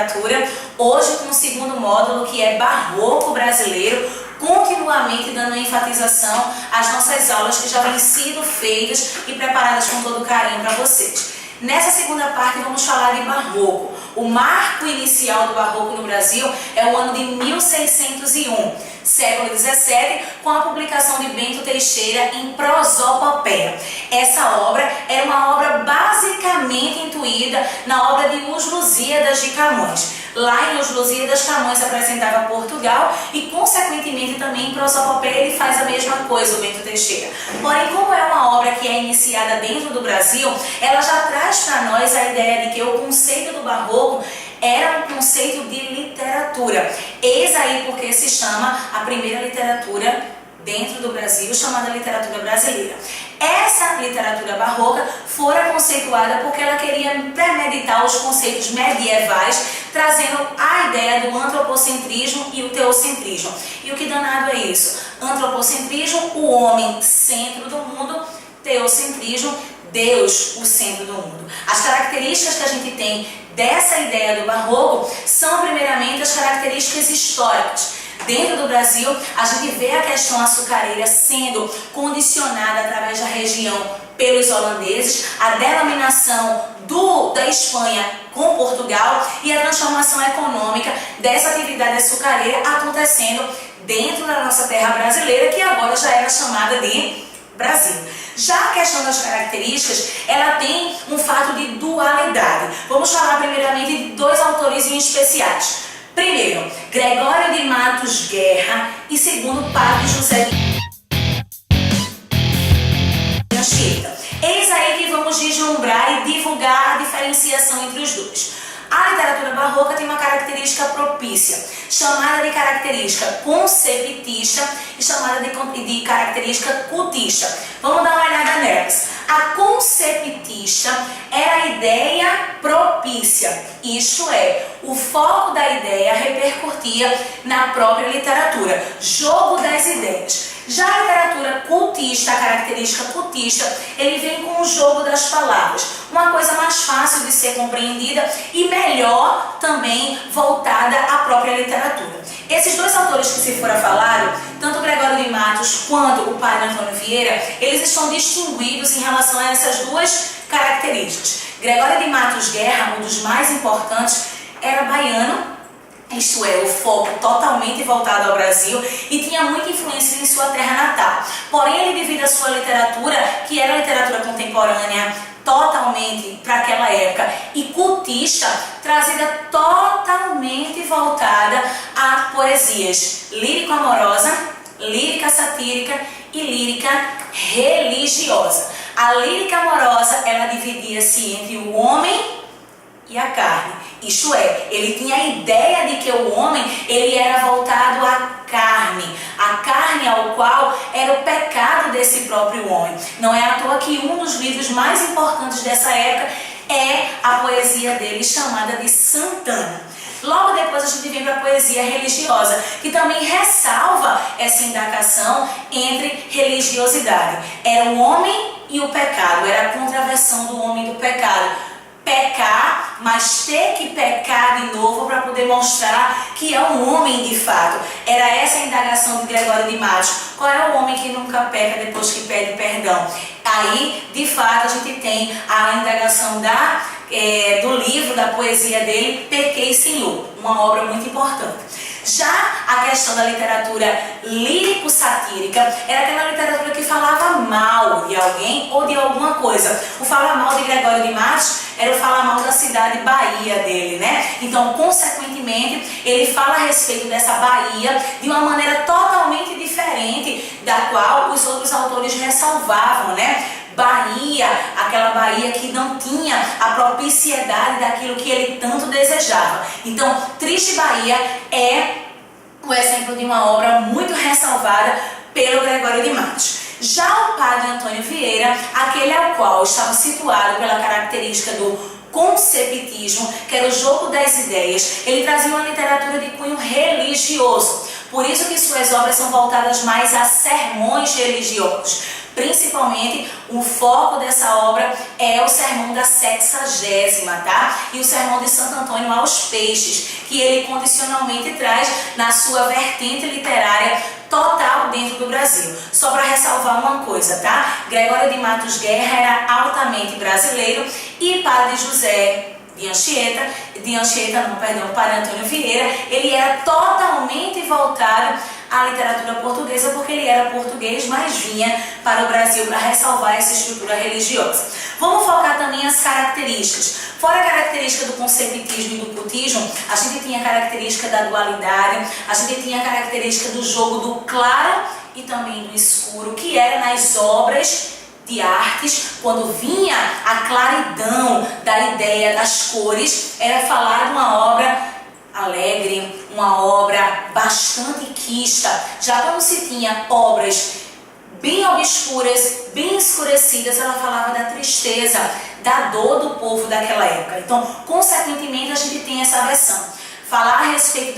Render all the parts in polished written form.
literatura, hoje com o segundo módulo, que é Barroco Brasileiro, continuamente dando enfatização às nossas aulas que já vêm sido feitas e preparadas com todo carinho para vocês. Nessa segunda parte vamos falar de Barroco. O marco inicial do Barroco no Brasil é o ano de 1601, século XVII, com a publicação de Bento Teixeira em Prosopopeia. Essa obra era uma obra basicamente intuída na obra de Os Lusíadas de Camões. Lá em Os Lusíadas, Camões apresentava Portugal e, consequentemente, também em Prosopopeia ele faz a mesma coisa, o Bento Teixeira. Porém, como é uma obra que é iniciada dentro do Brasil, ela já traz para nós a ideia de que o conceito do Barroco era um conceito de literatura. Eis aí porque se chama a primeira literatura dentro do Brasil, chamada literatura brasileira. Essa literatura barroca fora conceituada porque ela queria premeditar os conceitos medievais, trazendo a ideia do antropocentrismo e o teocentrismo. E o que danado é isso? Antropocentrismo, o homem centro do mundo; teocentrismo, Deus o centro do mundo. As características que a gente tem dessa ideia do barroco são primeiramente as características históricas. Dentro do Brasil, a gente vê a questão açucareira sendo condicionada através da região pelos holandeses, a denominação da Espanha com Portugal e a transformação econômica dessa atividade açucareira acontecendo dentro da nossa terra brasileira, que agora já era chamada de Brasil. Já a questão das características, ela tem um fato de dualidade. Vamos falar primeiramente de dois autores em especiais. Primeiro, Gregório de Matos Guerra e segundo, Padre José de Anchieta. Eis aí que vamos vislumbrar e divulgar a diferenciação entre os dois. A literatura barroca tem uma característica propícia, chamada de característica conceptista e chamada de característica cultista. Vamos dar uma olhada nelas. A conceptista era a ideia propícia, isto é, o foco da ideia repercutia na própria literatura, jogo das ideias. Já a literatura cultista, a característica cultista, ele vem com o jogo das palavras, uma coisa mais fácil de ser compreendida e melhor também voltada à própria literatura. Esses dois autores que se fora falado, tanto Gregório de Matos quanto o Padre Antônio Vieira, eles estão distinguidos em relação a essas duas características. Gregório de Matos Guerra, um dos mais importantes, era baiano, isto é, o foco totalmente voltado ao Brasil e tinha muita influência em sua terra natal. Porém, ele, devido à sua literatura, que era literatura contemporânea, totalmente para aquela época, e cultista, trazida totalmente voltada a poesias lírico-amorosa, lírica satírica e lírica religiosa. A lírica amorosa, ela dividia-se entre o homem e a carne. Isto é, ele tinha a ideia de que o homem, ele era voltado à carne ao qual era o pecado desse próprio homem. Não é à toa que um dos livros mais importantes dessa época é a poesia dele, chamada de Santana. Logo depois a gente vem para a poesia religiosa, que também ressalva essa indagação entre religiosidade. Era o homem e o pecado, era a contraversão do homem e do pecado. Pecar, mas ter que pecar de novo para poder mostrar que é um homem de fato. Era essa a indagação de Gregório de Matos. Qual é o homem que nunca peca depois que pede perdão? Aí, de fato, a gente tem a indagação do livro, da poesia dele, Pequei Sem Lucro, uma obra muito importante. Já a questão da literatura lírico-satírica era aquela literatura que falava mal de alguém ou de alguma coisa. O falar mal de Gregório de Matos era o falar mal da cidade Bahia dele, né? Então, consequentemente, ele fala a respeito dessa Bahia de uma maneira totalmente diferente da qual os outros autores ressalvavam, né? Bahia, aquela Bahia que não tinha a propiciedade daquilo que ele tanto desejava. Então, Triste Bahia é o exemplo de uma obra muito ressalvada pelo Gregório de Matos. Já o Padre Antônio Vieira, aquele ao qual estava situado pela característica do conceptismo, que era o jogo das ideias, ele trazia uma literatura de cunho religioso. Por isso que suas obras são voltadas mais a sermões religiosos. Principalmente, o foco dessa obra é o sermão da 60ª, tá? E o sermão de Santo Antônio aos Peixes, que ele condicionalmente traz na sua vertente literária total dentro do Brasil. Só para ressalvar uma coisa, tá? Gregório de Matos Guerra era altamente brasileiro e Padre José Padre Antônio Vieira, ele era totalmente voltado à literatura portuguesa, porque ele era português, mas vinha para o Brasil para ressalvar essa estrutura religiosa. Vamos focar também as características. Fora a característica do concebitismo e do cultismo, a gente tinha a característica da dualidade, a gente tinha a característica do jogo do claro e também do escuro, que era nas obras de artes, quando vinha a claridão da ideia das cores, era falar de uma obra alegre, uma obra bastante quista. Já quando se tinha obras bem obscuras, bem escurecidas, ela falava da tristeza, da dor do povo daquela época. Então, consequentemente, a gente tem essa versão. Falar a respeito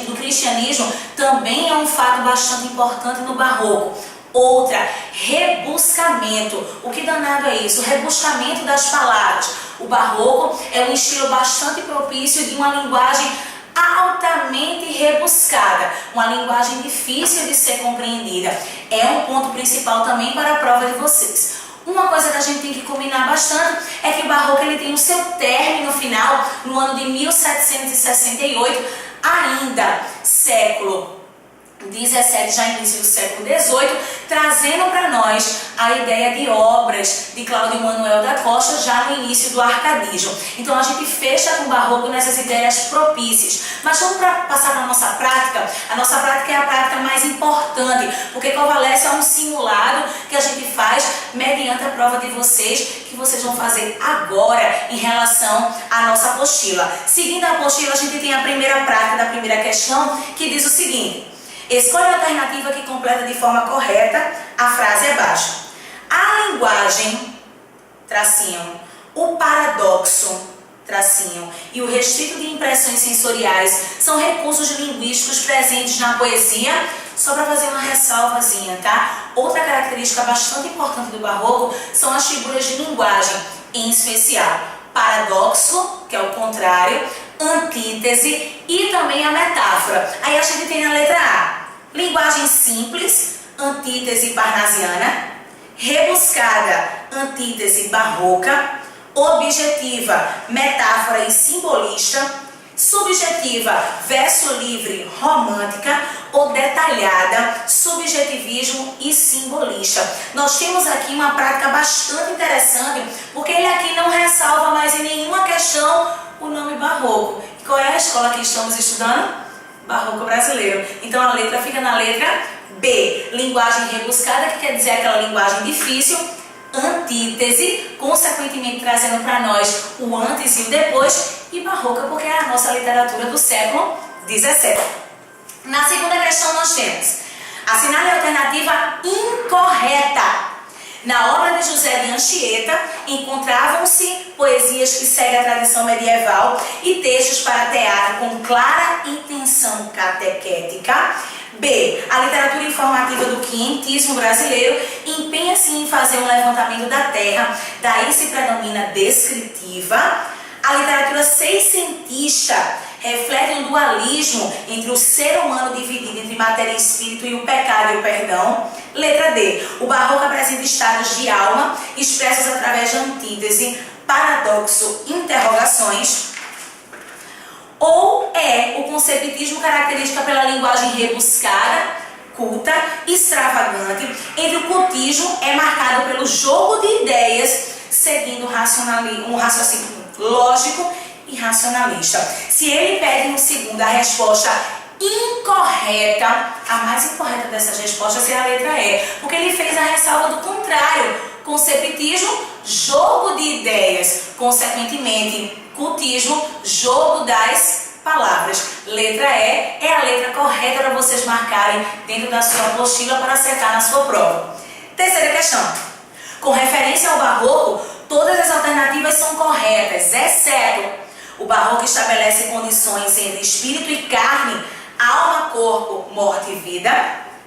do cristianismo também é um fato bastante importante no Barroco. Outra, rebuscamento. O que danado é isso? O rebuscamento das palavras. O Barroco é um estilo bastante propício de uma linguagem altamente rebuscada, uma linguagem difícil de ser compreendida. É um ponto principal também para a prova de vocês. Uma coisa que a gente tem que combinar bastante é que o Barroco ele tem o seu término final no ano de 1768, ainda século 17, já início do século 18, trazendo para nós a ideia de obras de Cláudio Manuel da Costa já no início do arcadismo. Então a gente fecha com o Barroco nessas ideias propícias. Mas vamos passar para a nossa prática. A nossa prática é a prática mais importante, porque Covalesce é um simulado que a gente faz mediante a prova de vocês, que vocês vão fazer agora em relação à nossa apostila. Seguindo a apostila, a gente tem a primeira prática da primeira questão, que diz o seguinte: escolha a alternativa que completa de forma correta a frase abaixo. A linguagem, tracinho, o paradoxo, tracinho, e o restrito de impressões sensoriais são recursos linguísticos presentes na poesia. Só para fazer uma ressalvazinha, tá? Outra característica bastante importante do Barroco são as figuras de linguagem, em especial paradoxo, que é o contrário, antítese e também a metáfora. Aí a gente tem na letra A: linguagem simples, antítese parnasiana; rebuscada, antítese barroca; objetiva, metáfora e simbolista; subjetiva, verso livre, romântica; ou detalhada, subjetivismo e simbolista. Nós temos aqui uma prática bastante interessante, porque ele aqui não ressalva mais em nenhuma questão o nome Barroco. E qual é a escola que estamos estudando? Barroco brasileiro. Então a letra fica na letra B. Linguagem rebuscada, que quer dizer aquela linguagem difícil. Antítese, consequentemente trazendo para nós o antes e o depois. E barroca, porque é a nossa literatura do século XVII. Na segunda questão nós temos: assinale a alternativa incorreta. Na obra de José de Anchieta encontravam-se poesias que seguem a tradição medieval e textos para teatro com clara intenção catequética. B. A literatura informativa do quinhentismo brasileiro empenha-se em fazer um levantamento da terra, daí se predomina descritiva. A literatura seiscentista reflete um dualismo entre o ser humano dividido entre matéria e espírito e o pecado e o perdão. Letra D. O Barroco apresenta estados de alma expressos através de antítese, paradoxo, interrogações. Ou é o concebitismo característica pela linguagem rebuscada, culta, extravagante, entre o cultismo é marcado pelo jogo de ideias, seguindo um raciocínio lógico e racionalista. Se ele pede no segundo a resposta incorreta, a mais incorreta dessas respostas é a letra E, porque ele fez a ressalva do contrário. Concebitismo, jogo de ideias; consequentemente, cultismo, jogo das palavras. Letra E é a letra correta para vocês marcarem dentro da sua apostila para acertar na sua prova. Terceira questão: com referência ao Barroco, todas as alternativas são corretas, exceto o Barroco estabelece condições entre espírito e carne, alma, corpo, morte e vida.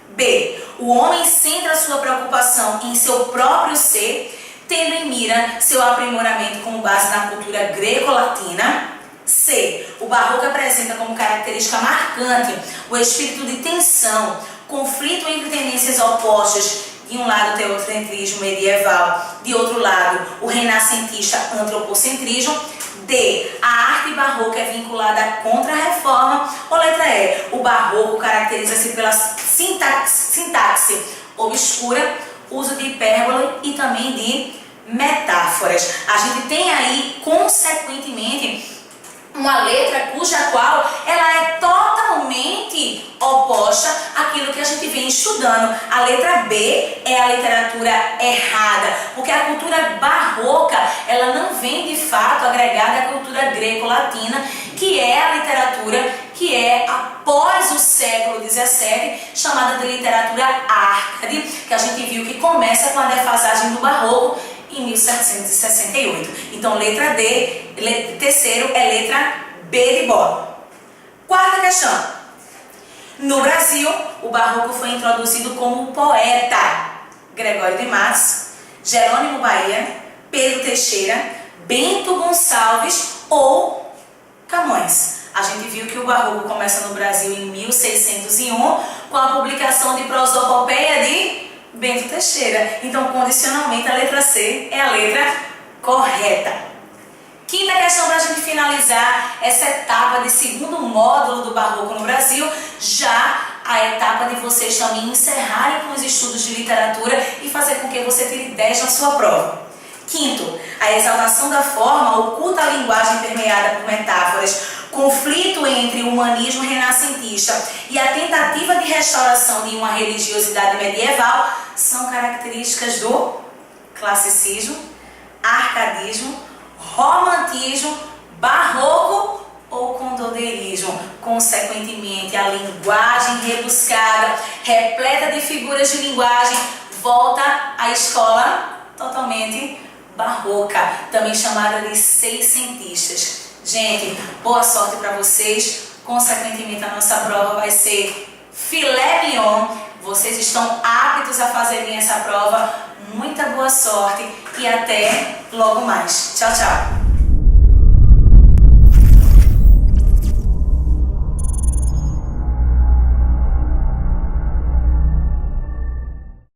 B. O homem centra sua preocupação em seu próprio ser, tendo em mira seu aprimoramento com base na cultura greco-latina. C. O barroco apresenta como característica marcante o espírito de tensão, conflito entre tendências opostas, de um lado o teocentrismo medieval, de outro lado o renascentista antropocentrismo. D. A arte barroca é vinculada à contra-reforma. Ou letra E. O barroco caracteriza-se pela sintaxe obscura, uso de hipérbole e também de metáforas. A gente tem aí, consequentemente, uma letra cuja qual ela é totalmente oposta àquilo que a gente vem estudando. A letra B é a literatura errada, porque a cultura barroca ela não vem de fato agregada à cultura greco-latina, que é a literatura que é após o século XVII, chamada de literatura árcade, que a gente viu que começa com a defasagem do barroco em 1768. Então, letra D, terceiro é letra B de bola. Quarta questão. No Brasil, o barroco foi introduzido como poeta Gregório de Matos, Jerônimo Bahia, Pedro Teixeira, Bento Gonçalves ou Camões. A gente viu que o barroco começa no Brasil em 1601 com a publicação de Prosopopeia de Bento Teixeira. Então, condicionalmente, a letra C é a letra correta. Quinta questão para a gente finalizar essa etapa de segundo módulo do barroco no Brasil, já a etapa de vocês também encerrarem com os estudos de literatura e fazer com que você tire 10 na sua prova. Quinto, a exaltação da forma oculta a linguagem permeada por metáforas, conflito entre o humanismo renascentista e a tentativa de restauração de uma religiosidade medieval são características do classicismo, arcadismo, romantismo, barroco ou condoderismo. Consequentemente, a linguagem rebuscada, repleta de figuras de linguagem, volta à escola totalmente barroca, também chamada de seiscentistas. Gente, boa sorte para vocês. Consequentemente, a nossa prova vai ser filé mignon. Vocês estão aptos a fazerem essa prova. Muita boa sorte e até logo mais. Tchau, tchau.